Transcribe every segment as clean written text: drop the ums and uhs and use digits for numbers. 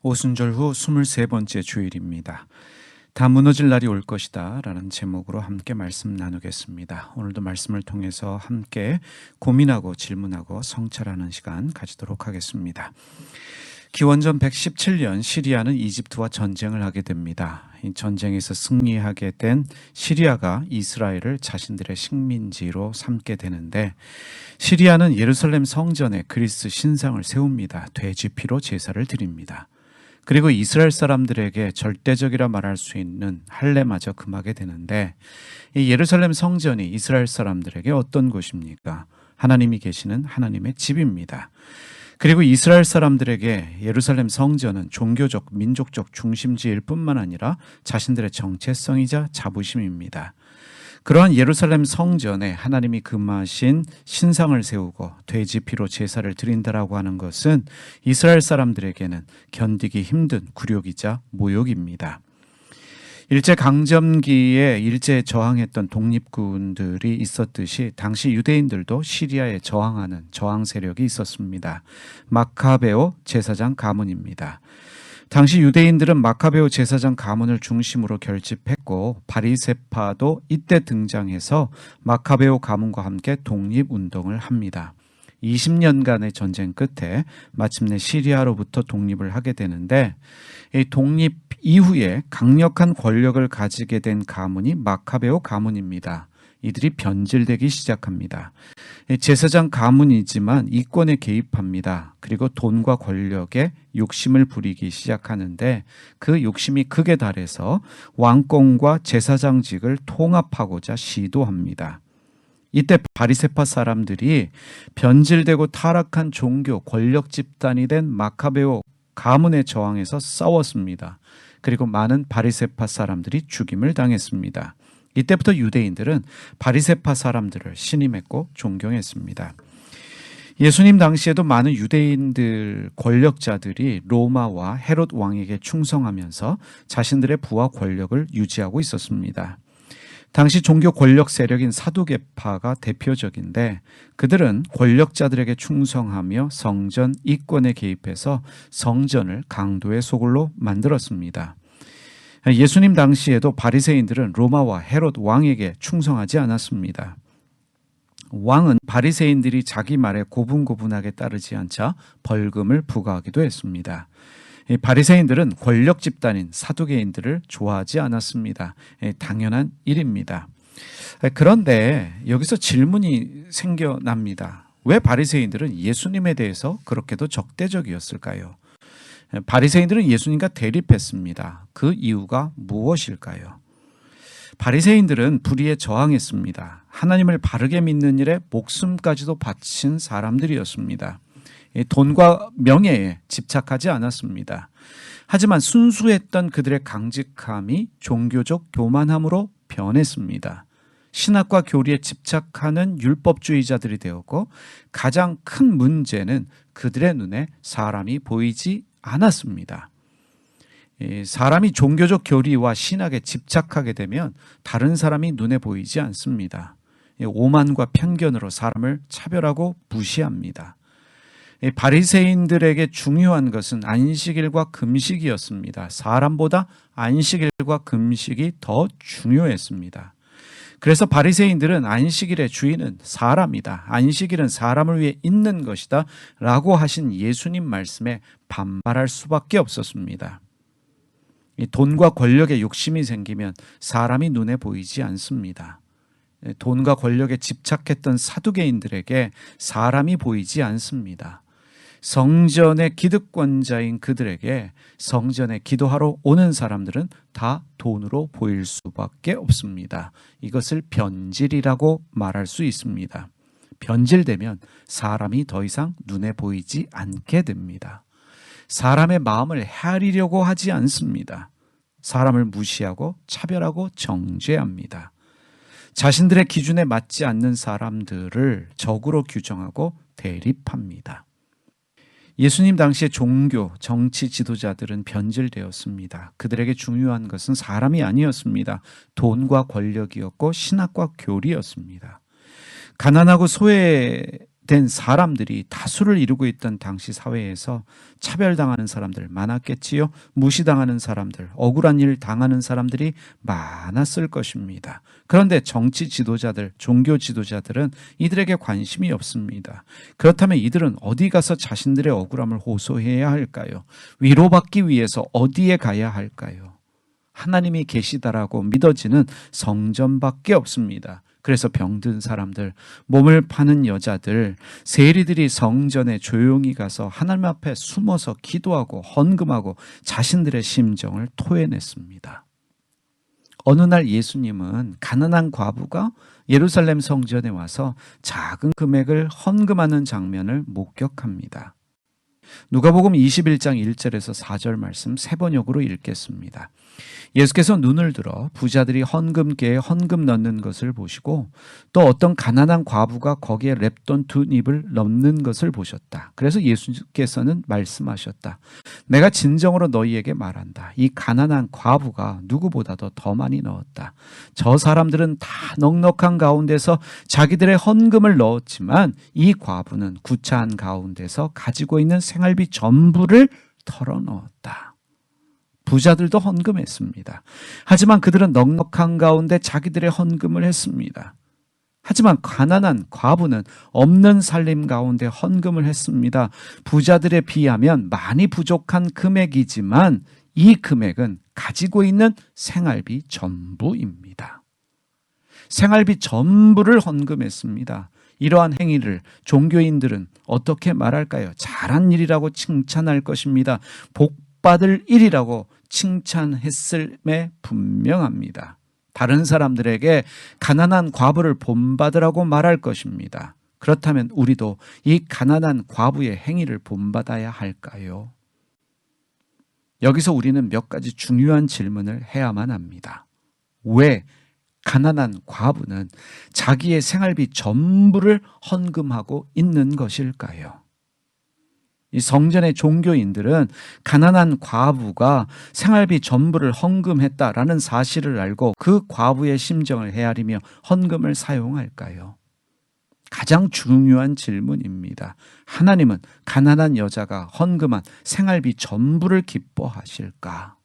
오순절 후 23번째 주일입니다. 다 무너질 날이 올 것이다 라는 제목으로 함께 말씀 나누겠습니다. 오늘도 말씀을 통해서 함께 고민하고 질문하고 성찰하는 시간 가지도록 하겠습니다. 기원전 117년 시리아는 이집트와 전쟁을 하게 됩니다. 이 전쟁에서 승리하게 된 시리아가 이스라엘을 자신들의 식민지로 삼게 되는데, 시리아는 예루살렘 성전에 그리스 신상을 세웁니다. 돼지피로 제사를 드립니다. 그리고 이스라엘 사람들에게 절대적이라 말할 수 있는 할례마저 금하게 되는데, 이 예루살렘 성전이 이스라엘 사람들에게 어떤 곳입니까? 하나님이 계시는 하나님의 집입니다. 그리고 이스라엘 사람들에게 예루살렘 성전은 종교적, 민족적 중심지일 뿐만 아니라 자신들의 정체성이자 자부심입니다. 그러한 예루살렘 성전에 하나님이 금하신 신상을 세우고 돼지피로 제사를 드린다라고 하는 것은 이스라엘 사람들에게는 견디기 힘든 굴욕이자 모욕입니다. 일제강점기에 일제에 저항했던 독립군들이 있었듯이 당시 유대인들도 시리아에 저항하는 저항 세력이 있었습니다. 마카베오 제사장 가문입니다. 당시 유대인들은 마카베오 제사장 가문을 중심으로 결집했고, 바리새파도 이때 등장해서 마카베오 가문과 함께 독립운동을 합니다. 20년간의 전쟁 끝에 마침내 시리아로부터 독립을 하게 되는데, 이 독립 이후에 강력한 권력을 가지게 된 가문이 마카베오 가문입니다. 이들이 변질되기 시작합니다. 제사장 가문이지만 이권에 개입합니다. 그리고 돈과 권력에 욕심을 부리기 시작하는데, 그 욕심이 극에 달해서 왕권과 제사장직을 통합하고자 시도합니다. 이때 바리새파 사람들이 변질되고 타락한 종교 권력 집단이 된 마카베오 가문에 저항해서 싸웠습니다. 그리고 많은 바리새파 사람들이 죽임을 당했습니다. 이때부터 유대인들은 바리새파 사람들을 신임했고 존경했습니다. 예수님 당시에도 많은 유대인들 권력자들이 로마와 헤롯 왕에게 충성하면서 자신들의 부와 권력을 유지하고 있었습니다. 당시 종교 권력 세력인 사두개파가 대표적인데, 그들은 권력자들에게 충성하며 성전 이권에 개입해서 성전을 강도의 소굴로 만들었습니다. 예수님 당시에도 바리새인들은 로마와 헤롯 왕에게 충성하지 않았습니다. 왕은 바리새인들이 자기 말에 고분고분하게 따르지 않자 벌금을 부과하기도 했습니다. 바리새인들은 권력 집단인 사두개인들을 좋아하지 않았습니다. 당연한 일입니다. 그런데 여기서 질문이 생겨납니다. 왜 바리새인들은 예수님에 대해서 그렇게도 적대적이었을까요? 바리새인들은 예수님과 대립했습니다. 그 이유가 무엇일까요? 바리새인들은 불의에 저항했습니다. 하나님을 바르게 믿는 일에 목숨까지도 바친 사람들이었습니다. 돈과 명예에 집착하지 않았습니다. 하지만 순수했던 그들의 강직함이 종교적 교만함으로 변했습니다. 신학과 교리에 집착하는 율법주의자들이 되었고, 가장 큰 문제는 그들의 눈에 사람이 보이지 않았습니다. 사람이 종교적 교리와 신학에 집착하게 되면 다른 사람이 눈에 보이지 않습니다. 오만과 편견으로 사람을 차별하고 무시합니다. 바리새인들에게 중요한 것은 안식일과 금식이었습니다. 사람보다 안식일과 금식이 더 중요했습니다. 그래서 바리새인들은 안식일의 주인은 사람이다, 안식일은 사람을 위해 있는 것이다 라고 하신 예수님 말씀에 반발할 수밖에 없었습니다. 이 돈과 권력에 욕심이 생기면 사람이 눈에 보이지 않습니다. 돈과 권력에 집착했던 사두개인들에게 사람이 보이지 않습니다. 성전의 기득권자인 그들에게 성전에 기도하러 오는 사람들은 다 돈으로 보일 수밖에 없습니다. 이것을 변질이라고 말할 수 있습니다. 변질되면 사람이 더 이상 눈에 보이지 않게 됩니다. 사람의 마음을 헤아리려고 하지 않습니다. 사람을 무시하고 차별하고 정죄합니다. 자신들의 기준에 맞지 않는 사람들을 적으로 규정하고 대립합니다. 예수님 당시의 종교, 정치 지도자들은 변질되었습니다. 그들에게 중요한 것은 사람이 아니었습니다. 돈과 권력이었고 신학과 교리였습니다. 가난하고 소외 된 사람들이 다수를 이루고 있던 당시 사회에서 차별당하는 사람들 많았겠지요. 무시당하는 사람들, 억울한 일 당하는 사람들이 많았을 것입니다. 그런데 정치 지도자들, 종교 지도자들은 이들에게 관심이 없습니다. 그렇다면 이들은 어디 가서 자신들의 억울함을 호소해야 할까요? 위로받기 위해서 어디에 가야 할까요? 하나님이 계시다라고 믿어지는 성전밖에 없습니다. 그래서 병든 사람들, 몸을 파는 여자들, 세리들이 성전에 조용히 가서 하나님 앞에 숨어서 기도하고 헌금하고 자신들의 심정을 토해냈습니다. 어느 날 예수님은 가난한 과부가 예루살렘 성전에 와서 작은 금액을 헌금하는 장면을 목격합니다. 누가복음 21장 1절에서 4절 말씀 세 번역으로 읽겠습니다. 예수께서 눈을 들어 부자들이 헌금계에 헌금 넣는 것을 보시고 또 어떤 가난한 과부가 거기에 렙돈 2닙을 넣는 것을 보셨다. 그래서 예수께서는 말씀하셨다. 내가 진정으로 너희에게 말한다. 이 가난한 과부가 누구보다도 더 많이 넣었다. 저 사람들은 다 넉넉한 가운데서 자기들의 헌금을 넣었지만 이 과부는 구차한 가운데서 가지고 있는 생활비 전부를 털어넣었다. 부자들도 헌금했습니다. 하지만 그들은 넉넉한 가운데 자기들의 헌금을 했습니다. 하지만 가난한 과부는 없는 살림 가운데 헌금을 했습니다. 부자들에 비하면 많이 부족한 금액이지만 이 금액은 가지고 있는 생활비 전부입니다. 생활비 전부를 헌금했습니다. 이러한 행위를 종교인들은 어떻게 말할까요? 잘한 일이라고 칭찬할 것입니다. 복받을 일이라고 칭찬했음에 분명합니다. 다른 사람들에게 가난한 과부를 본받으라고 말할 것입니다. 그렇다면 우리도 이 가난한 과부의 행위를 본받아야 할까요? 여기서 우리는 몇 가지 중요한 질문을 해야만 합니다. 왜 가난한 과부는 자기의 생활비 전부를 헌금하고 있는 것일까요? 이 성전의 종교인들은 가난한 과부가 생활비 전부를 헌금했다라는 사실을 알고 그 과부의 심정을 헤아리며 헌금을 사용할까요? 가장 중요한 질문입니다. 하나님은 가난한 여자가 헌금한 생활비 전부를 기뻐하실까?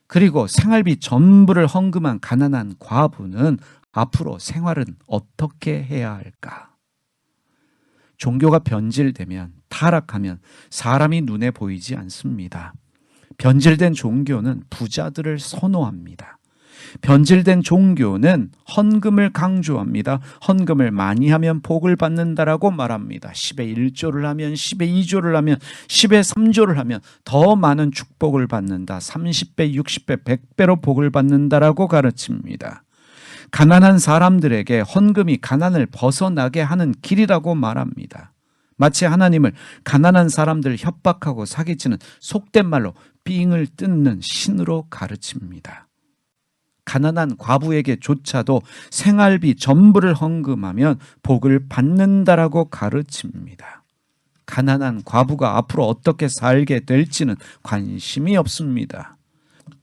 그리고 생활비 전부를 헌금한 가난한 과부는 앞으로 생활은 어떻게 해야 할까? 종교가 변질되면, 타락하면 사람이 눈에 보이지 않습니다. 변질된 종교는 부자들을 선호합니다. 변질된 종교는 헌금을 강조합니다. 헌금을 많이 하면 복을 받는다라고 말합니다. 10의 1조를 하면, 10의 2조를 하면, 10의 3조를 하면 더 많은 축복을 받는다. 30배, 60배, 100배로 복을 받는다라고 가르칩니다. 가난한 사람들에게 헌금이 가난을 벗어나게 하는 길이라고 말합니다. 마치 하나님을 가난한 사람들을 협박하고 사기치는 속된 말로 삥을 뜯는 신으로 가르칩니다. 가난한 과부에게조차도 생활비 전부를 헌금하면 복을 받는다라고 가르칩니다. 가난한 과부가 앞으로 어떻게 살게 될지는 관심이 없습니다.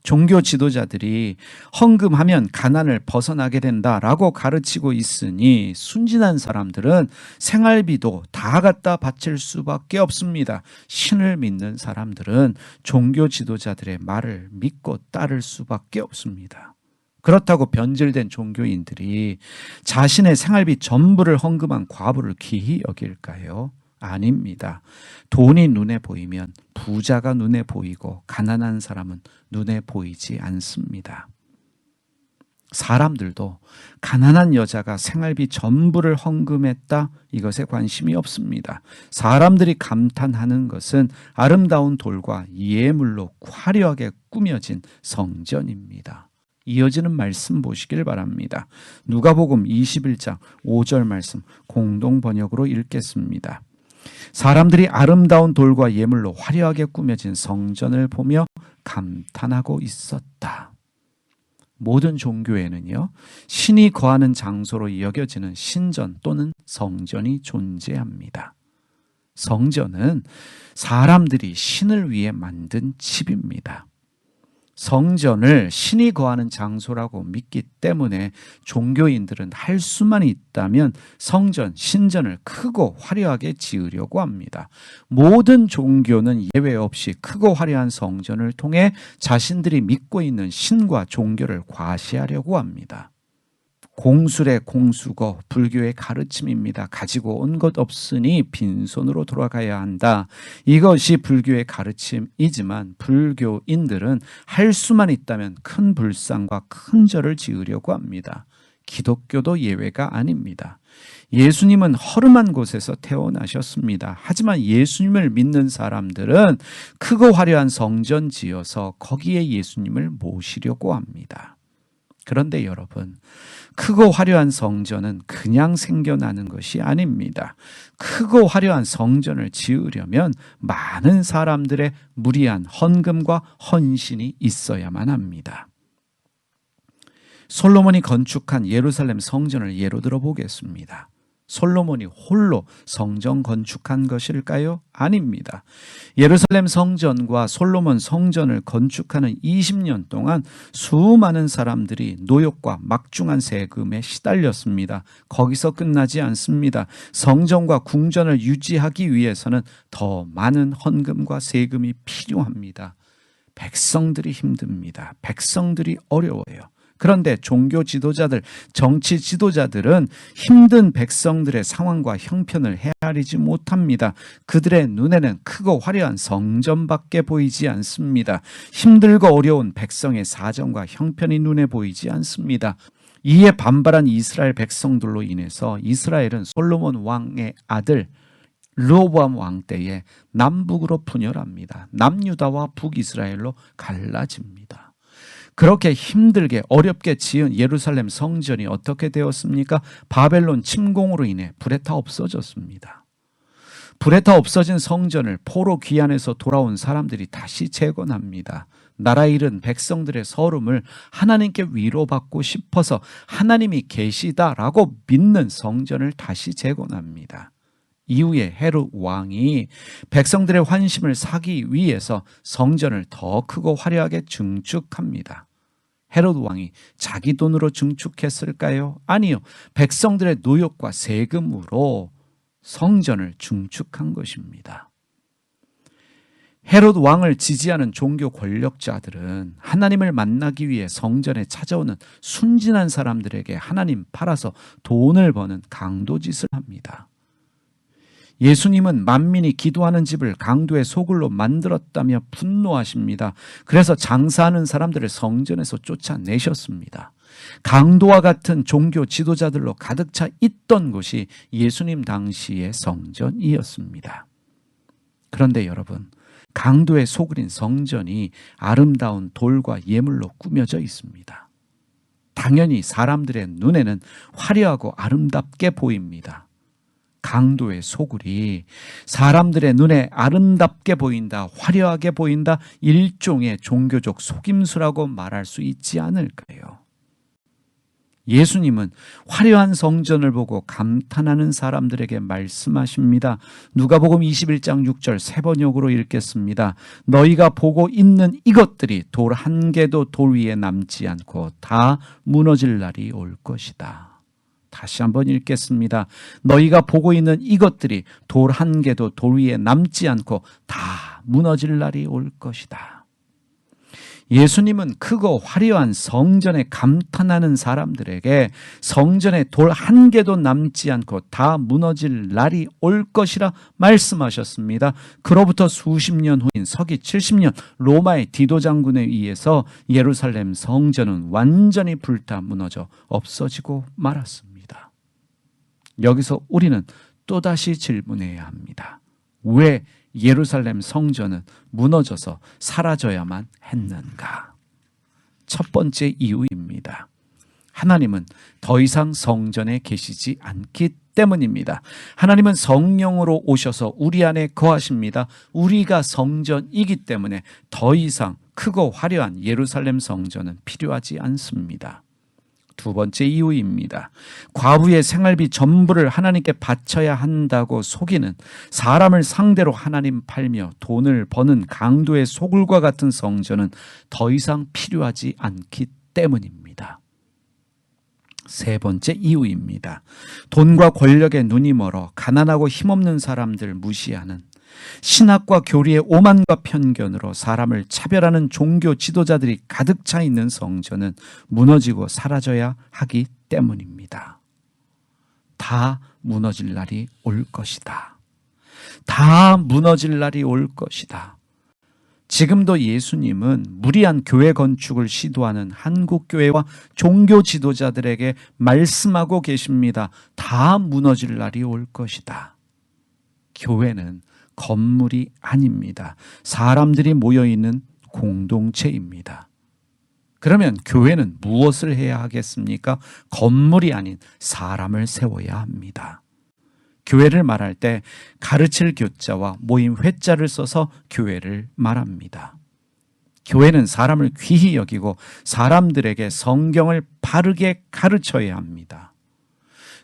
종교 지도자들이 헌금하면 가난을 벗어나게 된다라고 가르치고 있으니 순진한 사람들은 생활비도 다 갖다 바칠 수밖에 없습니다. 신을 믿는 사람들은 종교 지도자들의 말을 믿고 따를 수밖에 없습니다. 그렇다고 변질된 종교인들이 자신의 생활비 전부를 헌금한 과부를 귀히 여길까요? 아닙니다. 돈이 눈에 보이면 부자가 눈에 보이고 가난한 사람은 눈에 보이지 않습니다. 사람들도 가난한 여자가 생활비 전부를 헌금했다, 이것에 관심이 없습니다. 사람들이 감탄하는 것은 아름다운 돌과 예물로 화려하게 꾸며진 성전입니다. 이어지는 말씀 보시길 바랍니다. 누가복음 21장 5절 말씀 공동 번역으로 읽겠습니다. 사람들이 아름다운 돌과 예물로 화려하게 꾸며진 성전을 보며 감탄하고 있었다. 모든 종교에는요, 신이 거하는 장소로 여겨지는 신전 또는 성전이 존재합니다. 성전은 사람들이 신을 위해 만든 집입니다. 성전을 신이 거하는 장소라고 믿기 때문에 종교인들은 할 수만 있다면 성전, 신전을 크고 화려하게 지으려고 합니다. 모든 종교는 예외 없이 크고 화려한 성전을 통해 자신들이 믿고 있는 신과 종교를 과시하려고 합니다. 공술의 공수고 불교의 가르침입니다. 가지고 온 것 없으니 빈손으로 돌아가야 한다. 이것이 불교의 가르침이지만 불교인들은 할 수만 있다면 큰 불상과 큰 절을 지으려고 합니다. 기독교도 예외가 아닙니다. 예수님은 허름한 곳에서 태어나셨습니다. 하지만 예수님을 믿는 사람들은 크고 화려한 성전 지어서 거기에 예수님을 모시려고 합니다. 그런데 여러분, 크고 화려한 성전은 그냥 생겨나는 것이 아닙니다. 크고 화려한 성전을 지으려면 많은 사람들의 무리한 헌금과 헌신이 있어야만 합니다. 솔로몬이 건축한 예루살렘 성전을 예로 들어 보겠습니다. 솔로몬이 홀로 성전 건축한 것일까요? 아닙니다. 예루살렘 성전과 솔로몬 성전을 건축하는 20년 동안 수많은 사람들이 노역과 막중한 세금에 시달렸습니다. 거기서 끝나지 않습니다. 성전과 궁전을 유지하기 위해서는 더 많은 헌금과 세금이 필요합니다. 백성들이 힘듭니다. 백성들이 어려워요. 그런데 종교 지도자들, 정치 지도자들은 힘든 백성들의 상황과 형편을 헤아리지 못합니다. 그들의 눈에는 크고 화려한 성전밖에 보이지 않습니다. 힘들고 어려운 백성의 사정과 형편이 눈에 보이지 않습니다. 이에 반발한 이스라엘 백성들로 인해서 이스라엘은 솔로몬 왕의 아들 르호보암 왕 때에 남북으로 분열합니다. 남유다와 북이스라엘로 갈라집니다. 그렇게 힘들게 어렵게 지은 예루살렘 성전이 어떻게 되었습니까? 바벨론 침공으로 인해 불에 타 없어졌습니다. 불에 타 없어진 성전을 포로 귀환해서 돌아온 사람들이 다시 재건합니다. 나라 잃은 백성들의 서름을 하나님께 위로받고 싶어서 하나님이 계시다라고 믿는 성전을 다시 재건합니다. 이후에 헤롯 왕이 백성들의 환심을 사기 위해서 성전을 더 크고 화려하게 증축합니다. 헤롯 왕이 자기 돈으로 증축했을까요? 아니요. 백성들의 노역과 세금으로 성전을 증축한 것입니다. 헤롯 왕을 지지하는 종교 권력자들은 하나님을 만나기 위해 성전에 찾아오는 순진한 사람들에게 하나님 팔아서 돈을 버는 강도짓을 합니다. 예수님은 만민이 기도하는 집을 강도의 소굴로 만들었다며 분노하십니다. 그래서 장사하는 사람들을 성전에서 쫓아내셨습니다. 강도와 같은 종교 지도자들로 가득 차 있던 곳이 예수님 당시의 성전이었습니다. 그런데 여러분, 강도의 소굴인 성전이 아름다운 돌과 예물로 꾸며져 있습니다. 당연히 사람들의 눈에는 화려하고 아름답게 보입니다. 강도의 소굴이 사람들의 눈에 아름답게 보인다, 화려하게 보인다, 일종의 종교적 속임수라고 말할 수 있지 않을까요? 예수님은 화려한 성전을 보고 감탄하는 사람들에게 말씀하십니다. 누가복음 21장 6절 세 번역으로 읽겠습니다. 너희가 보고 있는 이것들이 돌 한 개도 돌 위에 남지 않고 다 무너질 날이 올 것이다. 다시 한번 읽겠습니다. 너희가 보고 있는 이것들이 돌 한 개도 돌 위에 남지 않고 다 무너질 날이 올 것이다. 예수님은 크고 화려한 성전에 감탄하는 사람들에게 성전에 돌 한 개도 남지 않고 다 무너질 날이 올 것이라 말씀하셨습니다. 그로부터 수십 년 후인 서기 70년 로마의 디도 장군에 의해서 예루살렘 성전은 완전히 불타 무너져 없어지고 말았습니다. 여기서 우리는 또다시 질문해야 합니다. 왜 예루살렘 성전은 무너져서 사라져야만 했는가? 첫 번째 이유입니다. 하나님은 더 이상 성전에 계시지 않기 때문입니다. 하나님은 성령으로 오셔서 우리 안에 거하십니다. 우리가 성전이기 때문에 더 이상 크고 화려한 예루살렘 성전은 필요하지 않습니다. 두 번째 이유입니다. 과부의 생활비 전부를 하나님께 바쳐야 한다고 속이는, 사람을 상대로 하나님 팔며 돈을 버는 강도의 소굴과 같은 성전은 더 이상 필요하지 않기 때문입니다. 세 번째 이유입니다. 돈과 권력에 눈이 멀어 가난하고 힘없는 사람들 무시하는, 신학과 교리의 오만과 편견으로 사람을 차별하는 종교 지도자들이 가득 차 있는 성전은 무너지고 사라져야 하기 때문입니다. 다 무너질 날이 올 것이다. 다 무너질 날이 올 것이다. 지금도 예수님은 무리한 교회 건축을 시도하는 한국교회와 종교 지도자들에게 말씀하고 계십니다. 다 무너질 날이 올 것이다. 교회는 건물이 아닙니다. 사람들이 모여있는 공동체입니다. 그러면 교회는 무엇을 해야 하겠습니까? 건물이 아닌 사람을 세워야 합니다. 교회를 말할 때 가르칠 교자와 모임 회자를 써서 교회를 말합니다. 교회는 사람을 귀히 여기고 사람들에게 성경을 바르게 가르쳐야 합니다.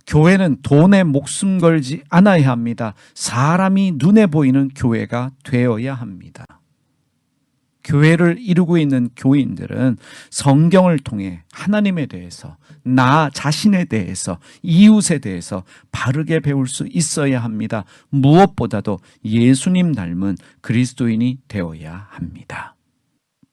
교회는 돈에 목숨 걸지 않아야 합니다. 사람이 눈에 보이는 교회가 되어야 합니다. 교회를 이루고 있는 교인들은 성경을 통해 하나님에 대해서, 나 자신에 대해서, 이웃에 대해서 바르게 배울 수 있어야 합니다. 무엇보다도 예수님 닮은 그리스도인이 되어야 합니다.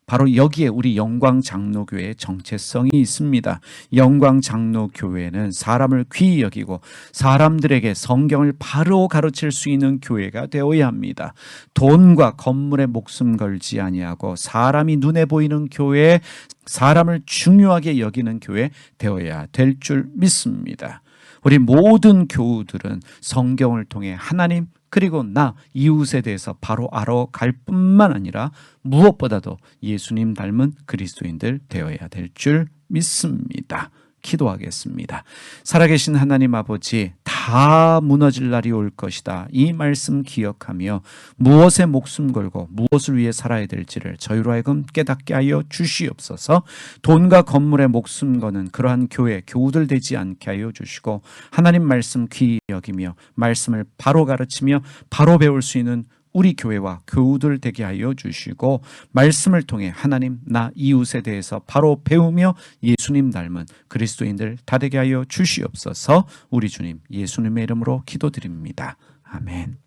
바로 여기에 우리 영광장로교회의 정체성이 있습니다. 영광장로교회는 사람을 귀히 여기고 사람들에게 성경을 바로 가르칠 수 있는 교회가 되어야 합니다. 돈과 건물에 목숨 걸지 아니하고 사람이 눈에 보이는 교회, 사람을 중요하게 여기는 교회 되어야 될 줄 믿습니다. 우리 모든 교우들은 성경을 통해 하나님 그리고 나 이웃에 대해서 바로 알아갈 뿐만 아니라 무엇보다도 예수님 닮은 그리스도인들 되어야 될 줄 믿습니다. 기도하겠습니다. 살아계신 하나님 아버지, 다 무너질 날이 올 것이다. 이 말씀 기억하며 무엇에 목숨 걸고 무엇을 위해 살아야 될지를 저희로 하여금 깨닫게 하여 주시옵소서. 돈과 건물에 목숨 거는 그러한 교회, 교우들 되지 않게 하여 주시고 하나님 말씀 귀히 여기며 말씀을 바로 가르치며 바로 배울 수 있는 우리 교회와 교우들 되게 하여 주시고 말씀을 통해 하나님 나 이웃에 대해서 바로 배우며 예수님 닮은 그리스도인들 다 되게 하여 주시옵소서. 우리 주님 예수님의 이름으로 기도드립니다. 아멘.